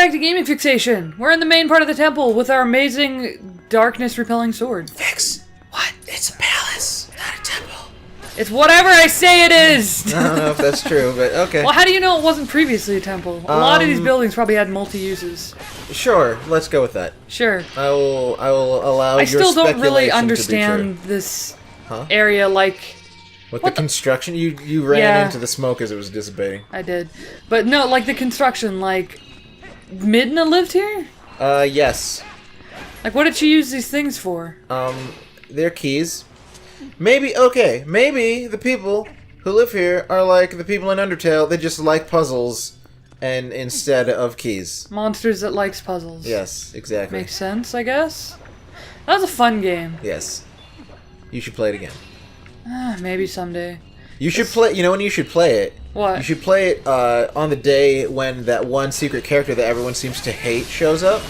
back to Gaming Fixation. We're in the main part of the temple with our amazing darkness-repelling sword. Fix. What? It's a palace, not a temple. It's whatever I say it is! I don't know if that's true, but okay. Well, how do you know it wasn't previously a temple? A lot of these buildings probably had multi-uses. Sure, let's go with that. Sure. I will allow your still don't really speculation understand this area, like... With the construction? You ran into the smoke as it was dissipating. I did. But no, like the construction, like... Midna lived here? Yes. Like, what did she use these things for? They're keys. Maybe the people who live here are like the people in Undertale. They just like puzzles and instead of keys. Monsters that likes puzzles. Yes, exactly. Makes sense, I guess. That was a fun game. Yes. You should play it again. Maybe someday. You should play. You know when you should play it? What? You should play it on the day when that one secret character that everyone seems to hate shows up.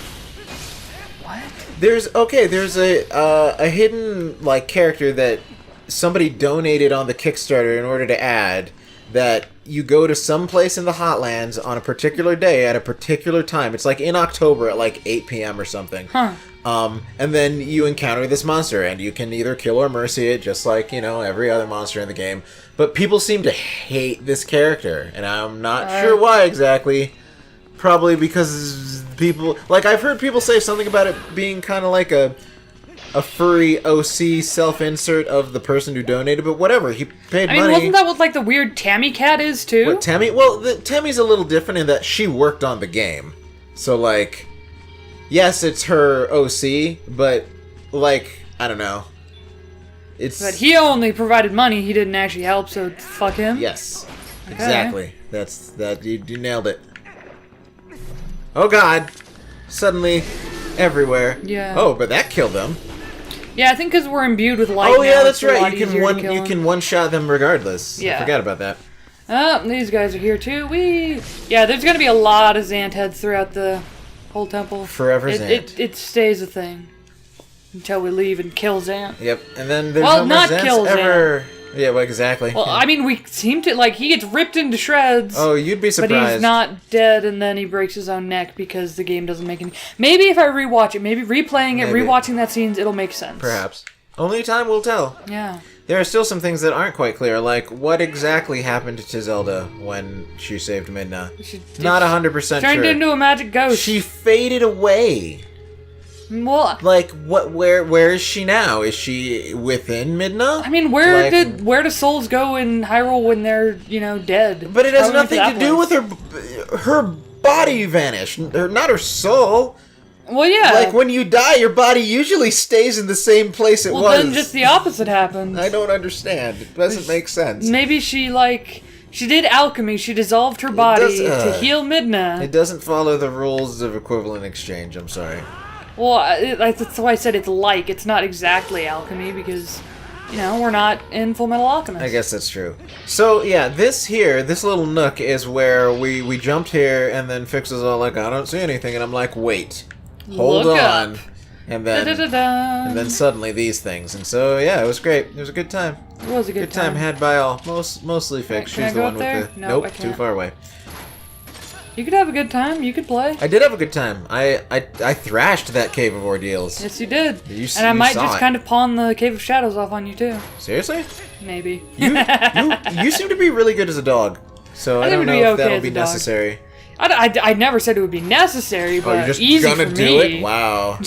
What? There's a hidden like character that somebody donated on the Kickstarter in order to add. That you go to some place in the Hotlands on a particular day at a particular time. It's like in October at like 8 p.m. or something. Huh. And then you encounter this monster, and you can either kill or mercy it, just like, you know, every other monster in the game. But people seem to hate this character, and I'm not sure why exactly. Probably because people... Like, I've heard people say something about it being kind of like a furry OC self-insert of the person who donated, but whatever, he paid money. Wasn't that what, like, the weird Tammy cat is, too? What, Tammy? Well, Tammy's a little different in that she worked on the game. So, like... Yes, it's her OC, but, like, I don't know. But he only provided money, he didn't actually help, so fuck him? Yes, exactly. You nailed it. Oh god! Suddenly, everywhere. Yeah. Oh, but that killed them. Yeah, I think because we're imbued with light. Oh yeah, that's right. You can one-shot them regardless. Yeah. I forgot about that. Oh, these guys are here too. Yeah, there's gonna be a lot of Zant heads throughout the whole temple. Forever Zant. It stays a thing until we leave and kill Zant. Yep, and then there's no more Zants ever. Zant. Yeah, well, exactly. Well, I mean, we seem to like he gets ripped into shreds. Oh, you'd be surprised. But he's not dead, and then he breaks his own neck because the game doesn't make any. Maybe if I rewatch it, maybe replaying it, rewatching that scenes, it'll make sense. Perhaps. Only time will tell. Yeah. There are still some things that aren't quite clear, like what exactly happened to Zelda when she saved Midna. Not 100% sure. Turned into a magic ghost. She faded away. What? Like what? Where is she now? Is she within Midna? I mean, where do souls go in Hyrule when they're dead? But it has nothing to do with her body vanished, not her soul. Well, yeah. Like, when you die, your body usually stays in the same place it was. Well, then just the opposite happens. I don't understand. It doesn't make sense. Maybe she did alchemy. She dissolved her body to heal Midna. It doesn't follow the rules of equivalent exchange, I'm sorry. Well, that's why I said it's not exactly alchemy, because, we're not in Full Metal Alchemist. I guess that's true. So, yeah, this little nook is where we jumped here, and then Fix is all like, I don't see anything, and I'm like, wait. Hold on. And then suddenly these things. And so yeah, it was great. It was a good time. It was a good time. Had by all. Mostly Fix. She's the one with the nope, too far away. You could have a good time. You could play. I did have a good time. I thrashed that Cave of Ordeals. Yes, you did. And I might just kind of pawn the Cave of Shadows off on you too. Seriously? Maybe. You seem to be really good as a dog. So I don't know if that'll be necessary. I never said it would be necessary, but you're just easy gonna for do me. It? Wow.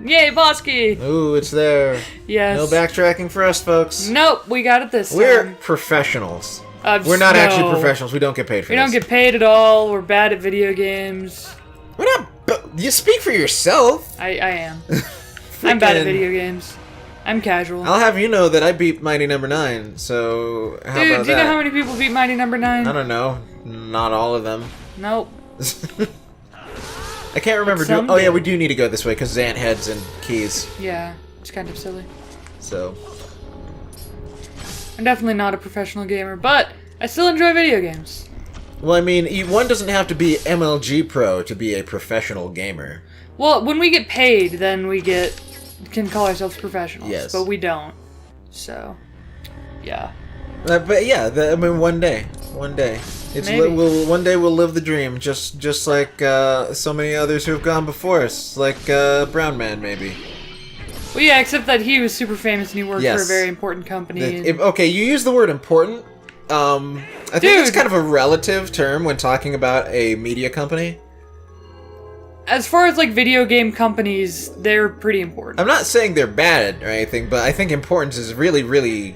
Yay, Bosky! Ooh, it's there. Yes. No backtracking for us, folks. Nope, we got it this time. We're professionals. We're not actually professionals. We don't get paid for this. We don't get paid at all. We're bad at video games. We're not... You speak for yourself. I am. I'm bad at video games. I'm casual. I'll have you know that I beat Mighty Number 9, so how about that? Dude, do you know how many people beat Mighty Number 9? I don't know. Not all of them. Nope. I can't remember. Oh yeah, we do need to go this way because Zant heads and keys. Yeah, it's kind of silly. So. I'm definitely not a professional gamer, but I still enjoy video games. Well, I mean, one doesn't have to be MLG Pro to be a professional gamer. Well, when we get paid, then we can call ourselves professionals. Yes. But we don't. So, yeah. But yeah, I mean, one day. One day we'll live the dream, just like so many others who have gone before us, like Brown Man, maybe. Well, yeah, except that he was super famous and he worked for a very important company. Okay, you use the word important. I think it's kind of a relative term when talking about a media company. As far as, like, video game companies, they're pretty important. I'm not saying they're bad or anything, but I think importance is really, really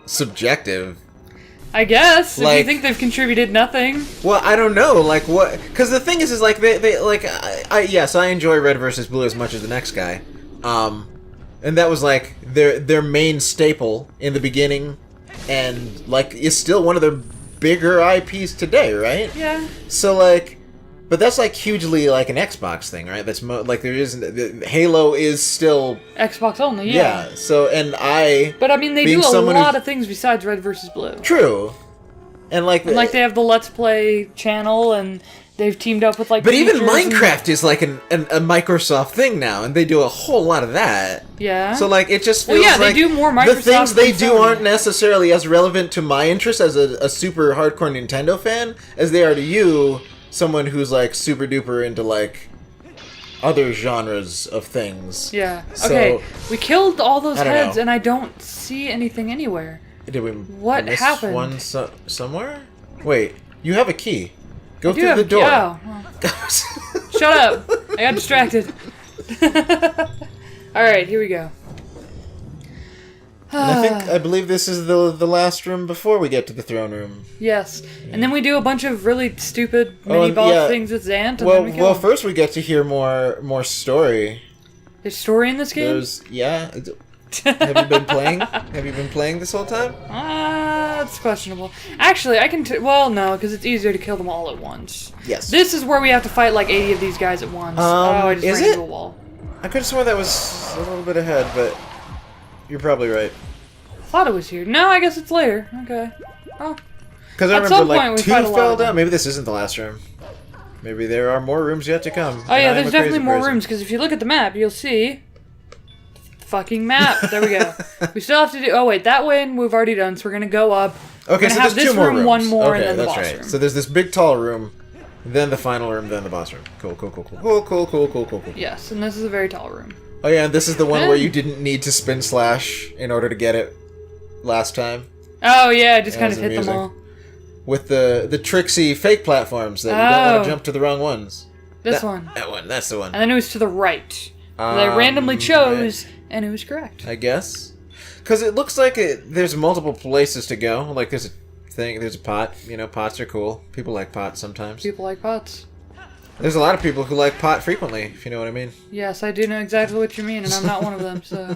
subjective. I guess, like, if you think they've contributed nothing. Well, I don't know, like, what... Because the thing is like, they like, yes, I enjoy Red vs. Blue as much as the next guy. And that was, like, their main staple in the beginning, and, like, is still one of their bigger IPs today, right? Yeah. So, like... But that's, like, hugely, like, an Xbox thing, right? That's, like, there isn't... Halo is still... Xbox only, yeah. Yeah, so, and I... But, I mean, they do a lot of things besides Red vs. Blue. True. And, like... And, like, they have the Let's Play channel, and they've teamed up with, like... But even Minecraft is, like, a Microsoft thing now, and they do a whole lot of that. Yeah. So, like, it just feels well, yeah, like... they do more Microsoft the things they do Sony. aren't necessarily as relevant to my interest as a super hardcore Nintendo fan as they are to you... Someone who's, like, super duper into, like, other genres of things. Yeah. So, okay, we killed all those heads, know. and I don't see anything anywhere. Did we What miss happened? one somewhere? Wait, you have a key. Go I do through have the door. Oh, well. Shut up! I got distracted. Alright, here we go. And I believe this is the last room before we get to the throne room. Yes, and then we do a bunch of really stupid mini-boss things with Zant, and then we kill him. First we get to hear more story. There's story in this game? Yeah. Have you been playing? Have you been playing this whole time? It's questionable. Actually, I can... well, no, because it's easier to kill them all at once. Yes. This is where we have to fight like 80 of these guys at once. I just ran into a wall. I could have sworn that was a little bit ahead, but... You're probably right. I thought it was here. No, I guess it's later. Okay. Oh. Because I remember, like, 2 fell down. Maybe this isn't the last room. Maybe there are more rooms yet to come. Oh, yeah, there's definitely more rooms, because if you look at the map, you'll see... Fucking map. There we go. We still have to do... Oh, wait, that one we've already done, so we're going to go up. Okay, so there's 2 more rooms. One more, okay, and then the boss right. room. So there's this big, tall room, then the final room, then the boss room. Cool. Yes, and this is a very tall room. Oh yeah, and this is the one where you didn't need to spin slash in order to get it last time. Oh yeah, I just kind of hit them all. With the tricksy fake platforms that you don't want to jump to the wrong ones. This one. That one, that's the one. And then it was to the right. That I randomly chose, and it was correct. I guess. Because it looks like there's multiple places to go. Like there's a pot. You know, pots are cool. People like pots sometimes. People like pots. There's a lot of people who like pot frequently, if you know what I mean. Yes, I do know exactly what you mean, and I'm not one of them, so...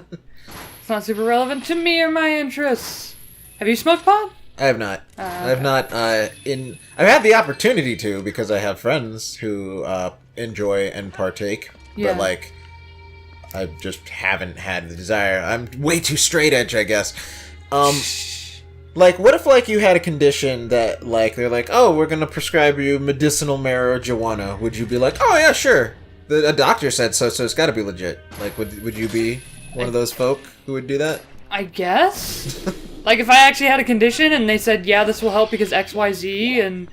It's not super relevant to me or my interests. Have you smoked pot? I have not. I have not, I've had the opportunity to, because I have friends who, enjoy and partake. Yeah. But, like, I just haven't had the desire. I'm way too straight edge, I guess. Like, what if, like, you had a condition that, like, they're like, oh, we're gonna prescribe you medicinal marijuana. Would you be like, oh, yeah, sure. A doctor said so it's gotta be legit. Like, would you be one of those folk who would do that? I guess? Like, if I actually had a condition and they said, yeah, this will help because X, Y, Z, and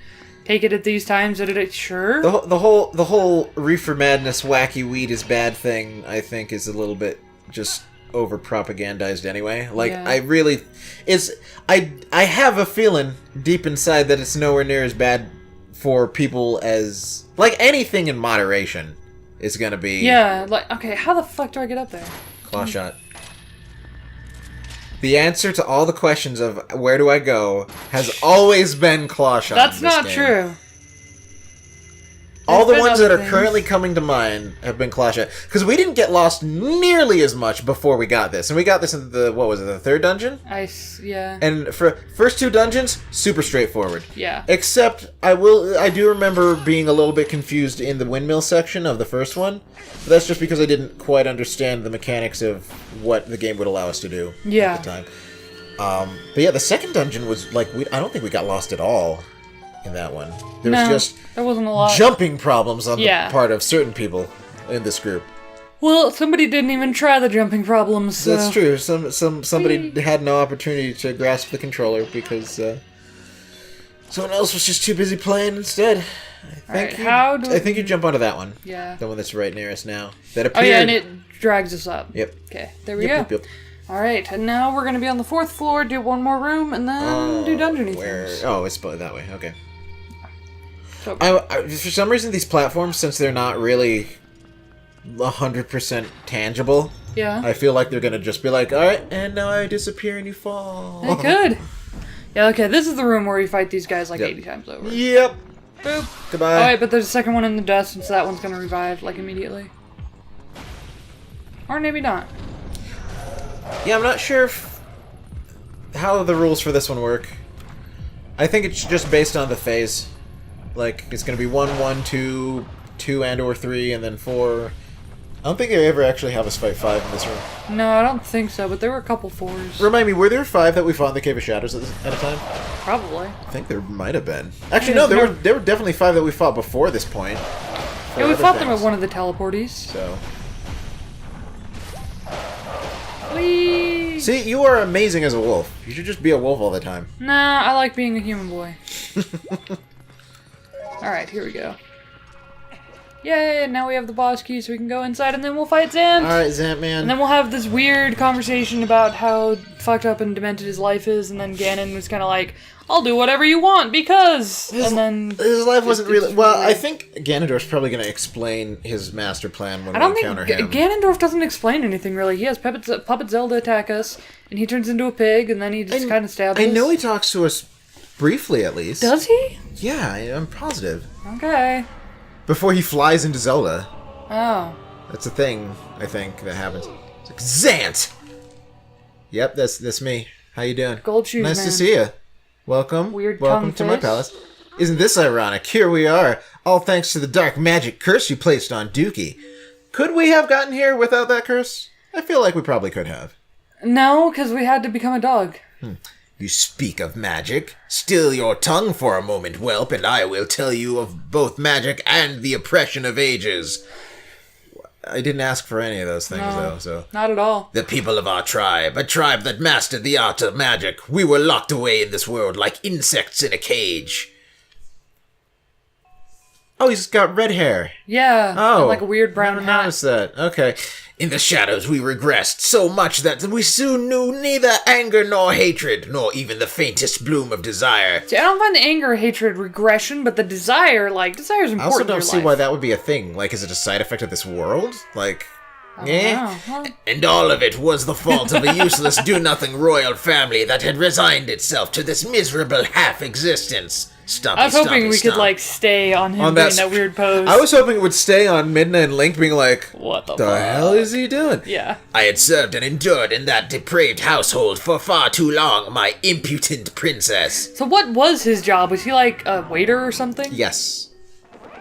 take it at these times, sure? The whole reefer madness, wacky weed is bad thing, I think, is a little bit just over-propagandized anyway. Like, yeah. I have a feeling deep inside that it's nowhere near as bad for people as... Like, anything in moderation is gonna be... Yeah, like, okay, how the fuck do I get up there? Claw shot. The answer to all the questions of where do I go has always been claw shot. That's not true. All the ones that are currently coming to mind have been claw shot. Because we didn't get lost nearly as much before we got this. And we got this in the, what was it, the 3rd dungeon? Yeah. And for first 2 dungeons, super straightforward. Yeah. Except, I do remember being a little bit confused in the windmill section of the first one. But that's just because I didn't quite understand the mechanics of what the game would allow us to do at the time. But yeah, the 2nd dungeon was, like, I don't think we got lost at all in that one. There was just there wasn't a lot. Jumping problems on the part of certain people in this group. Well, somebody didn't even try the jumping problems. So. That's true. Somebody had no opportunity to grasp the controller because Someone else was just too busy playing instead. I think you jump onto that one. Yeah. The one that's right near us now. That appeared. Oh yeah, and it drags us up. Yep. Okay, there we go. Yep. Alright, and now we're going to be on the 4th floor, do one more room, and then do dungeony things. Oh, it's that way. Okay. So, for some reason, these platforms, since they're not really 100% tangible, yeah. I feel like they're going to just be like, alright, and now I disappear and you fall. They could. Yeah, okay, this is the room where you fight these guys like 80 times over. Yep. Boop. Goodbye. Alright, but there's a second one in the dust, and so that one's going to revive, like, immediately. Or maybe not. Yeah, I'm not sure how the rules for this one work. I think it's just based on the phase. Like, it's going to be 1, 1, 2, 2 and or 3, and then 4. I don't think they ever actually have us fight 5 in this room. No, I don't think so, but there were a couple 4s. Remind me, were there 5 that we fought in the Cave of Shadows at a time? Probably. I think there might have been. Actually, no, there were definitely 5 that we fought before this point. Yeah, we fought them at one of the teleporties. So... Whee! See, you are amazing as a wolf. You should just be a wolf all the time. Nah, I like being a human boy. Alright, here we go. Yay, now we have the boss key so we can go inside and then we'll fight Zant! Alright, Zant, man. And then we'll have this weird conversation about how fucked up and demented his life is, and then Ganon was kind of like, I'll do whatever you want, because... and then... His life wasn't really... Well, I think Ganondorf's probably going to explain his master plan when we encounter him. Ganondorf doesn't explain anything, really. He has Puppet Zelda attack us, and he turns into a pig, and then he just kind of stabs us. I know he talks to us briefly, at least. Does he? Yeah, I'm positive. Okay. Before he flies into Zelda. Oh. That's a thing, I think, that happens. It's like, Zant! Yep, that's me. How you doing? Gold shoes, Nice man. to see you. Welcome. Welcome to my face. palace. Isn't this ironic? Here we are, all thanks to the dark magic curse you placed on Dookie. Could we have gotten here without that curse? I feel like we probably could have. No, because we had to become a dog. You speak of magic. Still your tongue for a moment, whelp, and I will tell you of both magic and the oppression of ages. I didn't ask for any of those things, though, so... Not at all. The people of our tribe, a tribe that mastered the art of magic, we were locked away in this world like insects in a cage. Oh, he's got red hair. Yeah. Oh. And like a weird brown never hat. noticed that. Okay. In the shadows we regressed so much that we soon knew neither anger nor hatred, nor even the faintest bloom of desire. See, I don't find the anger or hatred regression, but the desire, desire's important. I also don't in see your why life. that would be a thing. Like, is it a side effect of this world? Like, Well, And all of it was the fault of a useless do-nothing royal family that had resigned itself to this miserable half-existence. I was hoping we could, stay on him doing that weird pose. I was hoping it would stay on Midna and Link being like, what the fuck? Hell is he doing? Yeah. I had served and endured in that depraved household for far too long, my impudent princess. So what was his job? Was he like a waiter or something? Yes.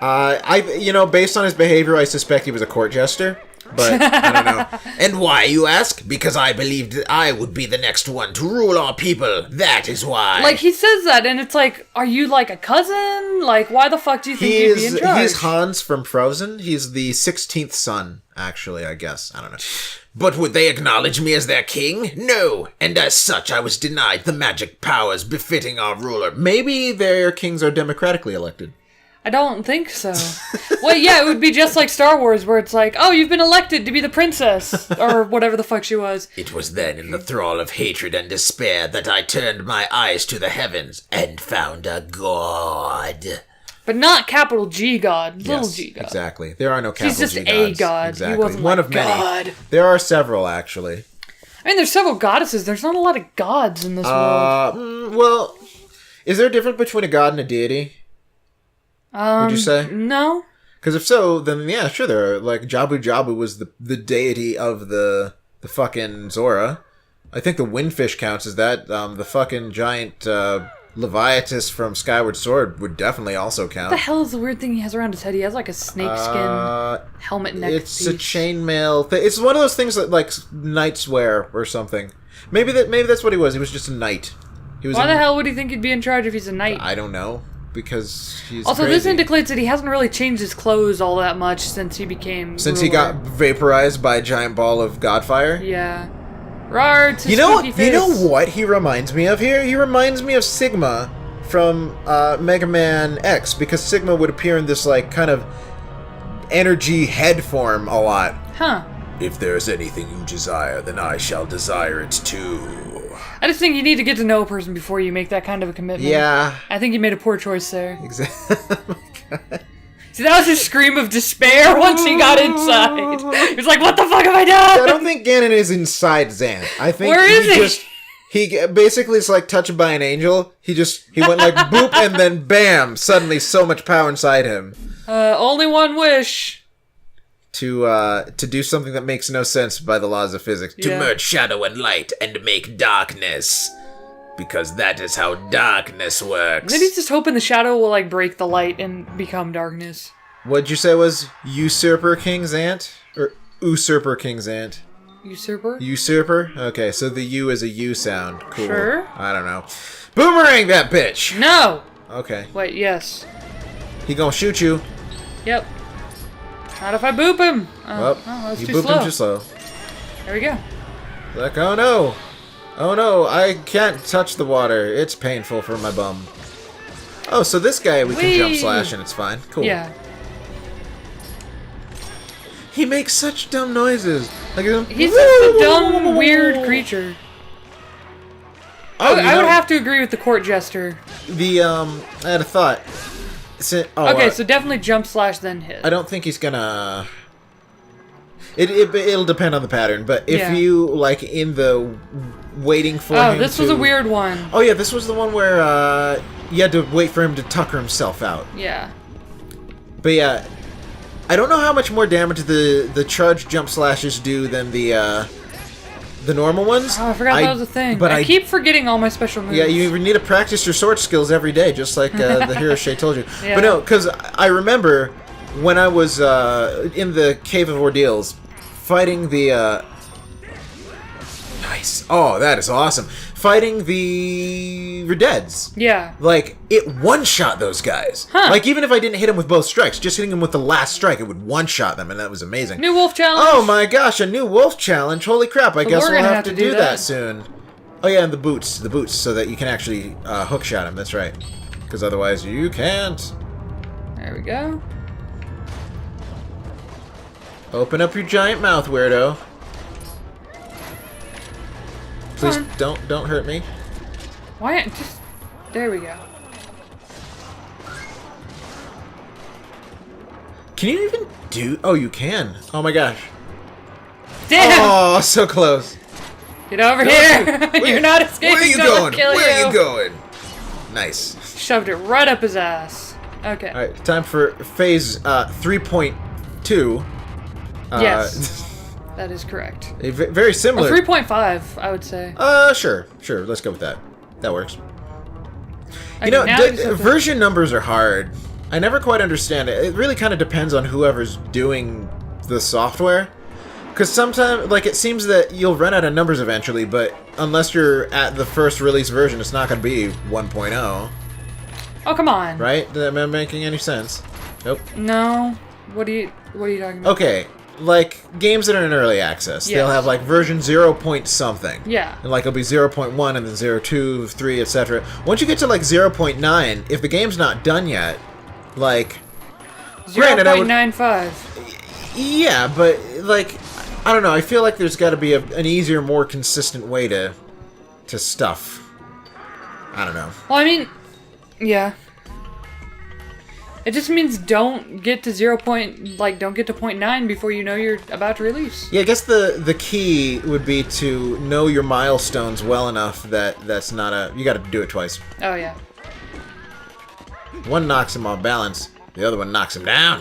Based on his behavior, I suspect he was a court jester. But, I don't know. And why, you ask? Because I believed that I would be the next one to rule our people. That is why. Like, he says that, and it's like, are you like a cousin? Like, why the fuck do you think you'd be in charge? He's Hans from Frozen. He's the 16th son, actually, I guess. I don't know. But would they acknowledge me as their king? No. And as such, I was denied the magic powers befitting our ruler. Maybe their kings are democratically elected. I don't think so. Well, yeah, it would be just like Star Wars, where it's like, oh, you've been elected to be the princess, or whatever the fuck she was. It was then in the thrall of hatred and despair that I turned my eyes to the heavens and found a god. But not capital G god, little yes, G god. Exactly. There are no capital G gods. He's just a god. Exactly. He wasn't one like of many. God. There are several, actually. I mean, there's several goddesses. There's not a lot of gods in this world. Well, is there a difference between a god and a deity? Would you say? No. Because if so, then yeah, sure there are. Like, Jabu Jabu was the deity of the fucking Zora. I think the Windfish counts as that. The fucking giant Leviathan from Skyward Sword would definitely also count. What the hell is the weird thing he has around his head? He has like a snakeskin helmet neck It's piece. a chainmail thing. It's one of those things that like knights wear or something. Maybe that's what he was. He was just a knight. Why the hell would he think he'd be in charge if he's a knight? I don't know. Because he's also, crazy. this indicates that he hasn't really changed his clothes all that much since he became he got vaporized by a giant ball of godfire. Yeah. Rar, You know what he reminds me of here? He reminds me of Sigma from Mega Man X, because Sigma would appear in this, like, kind of energy head form a lot. Huh. If there's anything you desire, then I shall desire it too. I just think you need to get to know a person before you make that kind of a commitment. Yeah. I think you made a poor choice there. Exactly. Oh my God. See, that was his scream of despair once he got inside. He was like, what the fuck have I done? I don't think Ganon is inside Zant. I think Where is he? He basically is like touched by an angel. He went like boop and then bam, suddenly so much power inside him. Only one wish. To do something that makes no sense by the laws of physics. Yeah. To merge shadow and light and make darkness. Because that is how darkness works. Maybe he's just hoping the shadow will, like, break the light and become darkness. What'd you say was Usurper King Zant? Or Usurper King Zant? Usurper? Usurper? Okay, so the U is a U sound. Cool. Sure. I don't know. Boomerang that bitch! No! Okay. Wait, yes. He gonna shoot you. Yep. Not if I boop him. Well, that's you too booped slow. him too slow. There we go. Like, oh no! Oh no, I can't touch the water. It's painful for my bum. Oh, so this guy we can jump slash and it's fine. Cool. Yeah. He makes such dumb noises. Like, He's such a dumb, weird creature. Oh, I would have to agree with the court jester. I had a thought. Okay, so definitely jump slash then hit. I don't think he's gonna... It'll depend on the pattern, but if you, like, in the waiting for him Oh, this was a weird one. Oh yeah, this was the one where, you had to wait for him to tucker himself out. Yeah. But yeah, I don't know how much more damage the charge jump slashes do than the normal ones. Oh, I forgot that was a thing. But I keep forgetting all my special moves. Yeah, you need to practice your sword skills every day, just like the Hero Shay told you. Yeah. But no, because I remember when I was in the Cave of Ordeals, fighting the... Nice. Oh, that is awesome. Fighting the Redeads. Yeah. Like, it one-shot those guys. Huh. Like, even if I didn't hit them with both strikes, just hitting them with the last strike, it would one-shot them, and that was amazing. New wolf challenge. Oh my gosh, a new wolf challenge. Holy crap, I guess we'll have to do that soon. Oh yeah, and the boots, so that you can actually hook shot him, that's right. Because otherwise you can't. There we go. Open up your giant mouth, weirdo. Please don't hurt me. Why? Just there we go. Can you even do? Oh, you can. Oh my gosh. Damn! Oh, so close. Get over here! You're not escaping. Where are you going? Where are you going? Nice. Shoved it right up his ass. Okay. All right, time for phase 3.2. Yes. That is correct. Very similar. 3.5, I would say. Sure. Let's go with that. That works. Okay, You know, now version numbers are hard. I never quite understand it. It really kind of depends on whoever's doing the software. Because sometimes, like, it seems that you'll run out of numbers eventually, but unless you're at the first release version, it's not going to be 1.0. Oh, come on. Right? Am I making any sense? Nope. No. What are you talking about? Okay. Like, games that are in early access, they'll have, like, version 0 point something. Yeah. And, like, it'll be 0.1 and then 0.2, 3, etc. Once you get to, like, 0.9, if the game's not done yet, like... 0.95. Yeah, but, like, I don't know, I feel like there's got to be an easier, more consistent way to stuff. I don't know. Well, I mean, yeah. It just means don't get to don't get to 0.9 before you know you're about to release. Yeah, I guess the key would be to know your milestones well enough that that's not a... You gotta do it twice. Oh, yeah. One knocks him off balance, the other one knocks him down.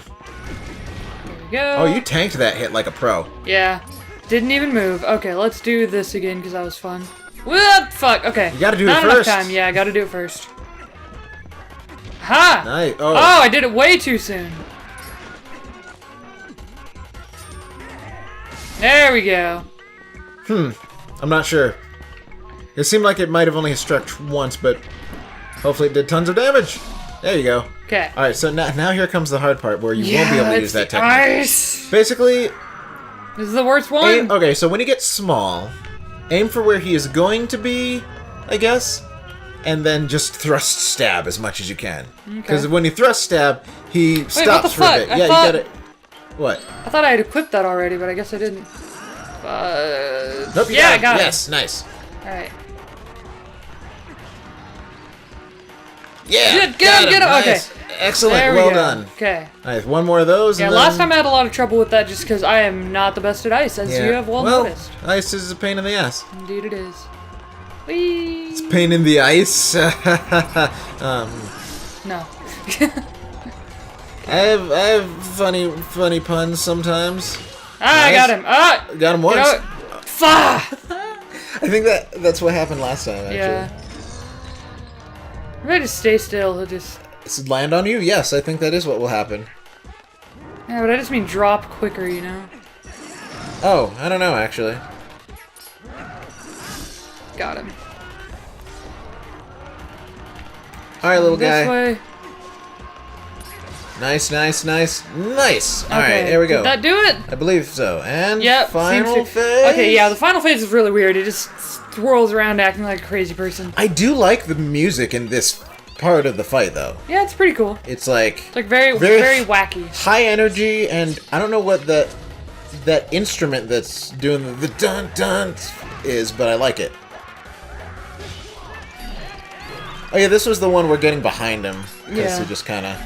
There we go. Oh, you tanked that hit like a pro. Yeah. Didn't even move. Okay, let's do this again because that was fun. What? Fuck, okay. You gotta do Not it first. enough time. Yeah, I gotta do it first. Ha! Nice. Oh, I did it way too soon. There we go. I'm not sure. It seemed like it might have only struck once, but hopefully it did tons of damage. There you go. Okay. Alright, so now here comes the hard part where you won't be able to use that technique. Nice. Basically, This is the worst one. okay, so when he gets small, aim for where he is going to be, I guess. and then just thrust stab as much as you can. Because when you thrust stab, he stops what the for a fuck? bit. Yeah, you gotta... What? I thought I had equipped that already, but I guess I didn't. Nope, you yeah, I got it. Yes, nice. Alright. Yeah, Get him! Nice. Okay. Excellent, There we well go. done. Okay. Nice, one more of those. Yeah, and last then... time I had a lot of trouble with that just because I am not the best at ice, as you have well noticed. Ice is a pain in the ass. Indeed it is. Whee! It's pain in the ice. No. I have funny puns sometimes. I got him. Got him once. I think that's what happened last time, actually. Yeah. If I just stay still, he'll just... Does it land on you? Yes, I think that is what will happen. Yeah, but I just mean drop quicker, you know? Oh, I don't know, actually. Got him. Alright, little This guy. way. Nice. Alright, Okay, there we go. Did that do it? I believe so. And Yep. final phase. phase. Okay, yeah, the final phase is really weird. It just swirls around acting like a crazy person. I do like the music in this part of the fight, though. Yeah, it's pretty cool. It's like... It's like very wacky. High energy, and I don't know what that instrument that's doing the dun-dun is, but I like it. Oh yeah, this was the one we're getting behind him. Yeah. He just kind of...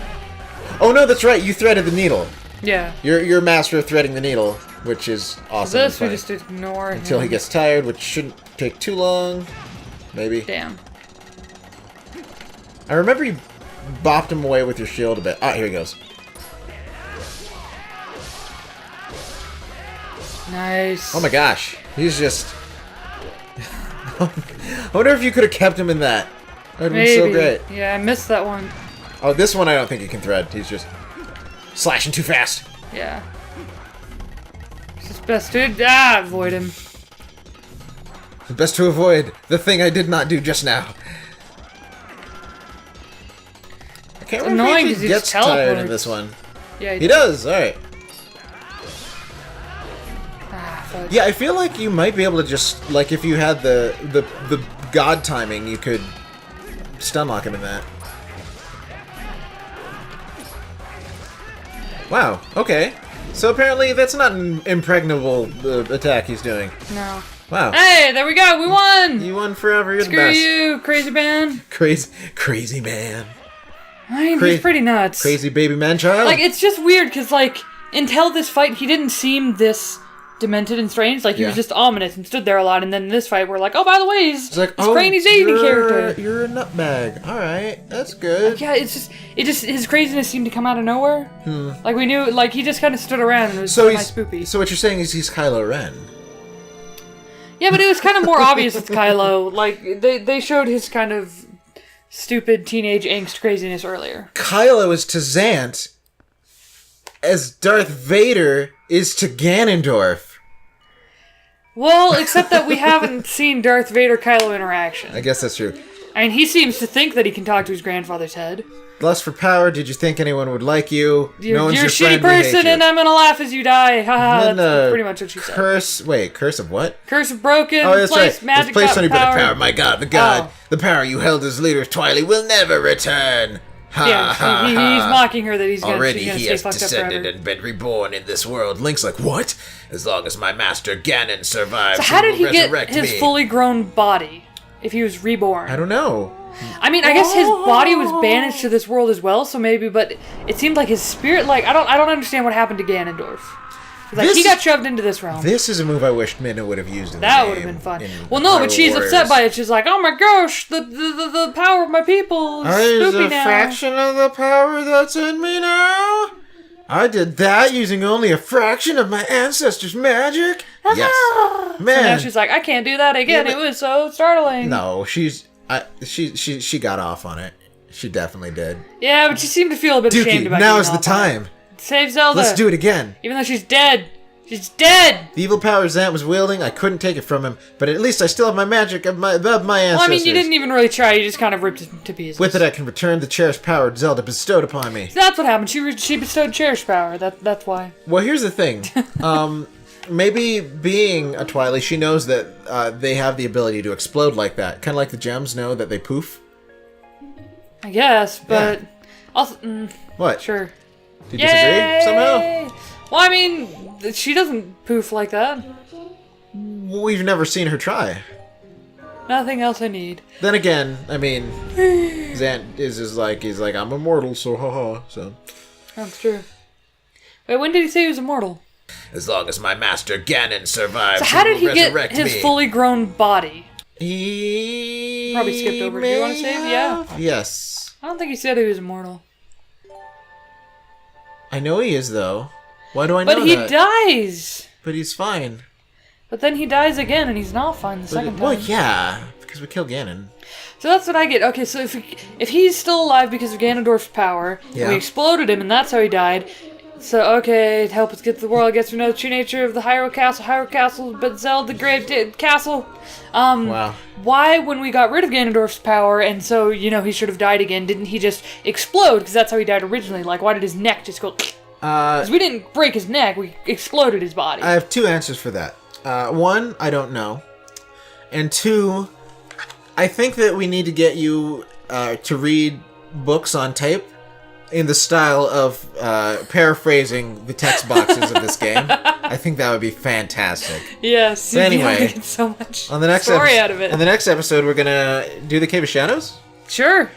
Oh no, that's right, you threaded the needle. Yeah. You're a master of threading the needle, which is awesome. So this we just ignore until he gets tired, which shouldn't take too long. Maybe. Damn. I remember you bopped him away with your shield a bit. Ah, here he goes. Nice. Oh my gosh. He's just... I wonder if you could have kept him in that. That would have been so great. Yeah, I missed that one. Oh, this one I don't think he can thread. He's just slashing too fast. Yeah. It's just best to avoid him. Best to avoid the thing I did not do just now. I can't remember annoying if he 'cause he gets just tired in teleports. this one. Yeah, He does. All right. Fuck. Yeah, I feel like you might be able to just, like, if you had the god timing, you could stun lock him in that. Wow, okay. So apparently that's not an impregnable attack he's doing. No. Wow. Hey, there we go. We won. You won forever. You're Screw the best. you, crazy man. Crazy man. I mean, he's pretty nuts. Crazy baby man child. Like, it's just weird because, like, until this fight, he didn't seem this demented and strange. Like, he was just ominous and stood there a lot. And then in this fight, we're like, oh, by the way, he's like, Brainy Zany character. You're a nutbag. All right, that's good. Like, yeah, his craziness seemed to come out of nowhere. Like, we knew, like, he just kind of stood around and was spoopy. So what you're saying is he's Kylo Ren. Yeah, but it was kind of more obvious with Kylo. Like, they showed his kind of stupid teenage angst craziness earlier. Kylo is to Zant as Darth Vader is to Ganondorf. Well, except that we haven't seen Darth Vader-Kylo interaction. I guess that's true. I mean, he seems to think that he can talk to his grandfather's head. Lust for power, did you think anyone would like you? You're no one's a your shitty friend, we hate person, you. and I'm gonna laugh as you die. Haha, Then, that's pretty much what she said. Curse of what? Curse of broken, Oh, that's place, right. magic It's placed on you by the power. power. My God, the power you held as leader of Twilight will never return. Ha Yeah, ha he's ha. mocking her that he's gonna, Already she's gonna he stay has fucked up descended forever. and been reborn in this world. Link's like, what? As long as my master Ganon survives, So how did will he get resurrect his me. fully grown body if he was reborn? I don't know. I mean, I guess his body was banished to this world as well, so maybe, but it seemed like his spirit, like, I don't understand what happened to Ganondorf. Like, he got shoved into this realm. This is a move I wish Minna would have used in the That game. would have been fun. in Well, no, but Hyrule she's Warriors. upset by it. She's like, oh my gosh, the power of my people is There's spoopy a now. fraction of the power that's in me now. I did that using only a fraction of my ancestors' magic. Yes, So man. now she's like, I can't do that again. Yeah, It was so startling. No, she got off on it. She definitely did. Yeah, but she seemed to feel a bit ashamed Dookie, about now getting is the off on it. time. Save Zelda. Let's do it again. Even though she's dead. She's dead! The evil power Zant was wielding, I couldn't take it from him, but at least I still have my magic of my ancestors. Well, I mean, you didn't even really try. You just kind of ripped it to pieces. With it, I can return the cherished power Zelda bestowed upon me. So that's what happened. She bestowed cherish power. That's why. Well, here's the thing. Maybe being a Twilight, she knows that they have the ability to explode like that. Kind of like the gems know that they poof. I guess, but also What? sure. Do you disagree somehow? Well, I mean, she doesn't poof like that. We've never seen her try. Nothing else I need. Then again, I mean, Zant is just like, he's like, I'm immortal, so haha. So That's true. Wait, when did he say he was immortal? as long as my master Ganon survives, So how did he get resurrect his me. fully grown body? He Probably skipped over. Do you want to save? Yeah. Yes. I don't think he said he was immortal. I know he is though. Why do I know But he that? dies. But he's fine. But then he dies again, and he's not fine the second time. Well, yeah, because we killed Ganon. So that's what I get. Okay, so if he's still alive because of Ganondorf's power, Yeah. we exploded him, and that's how he died. So okay, to help us get to the world, I guess we know the true nature of the Hyrule Castle, but Zelda, the Grave Castle. Wow. Why, when we got rid of Ganondorf's power, and so, you know, he should have died again, didn't he just explode? Because that's how he died originally. Like, why did his neck just go... Because we didn't break his neck, we exploded his body. I have two answers for that. One, I don't know. And two, I think that we need to get you to read books on tape in the style of paraphrasing the text boxes of this game. I think that would be fantastic. Yes. So anyway, you get so much on the next story out of it. On the next episode, we're gonna do the Cave of Shadows. Sure.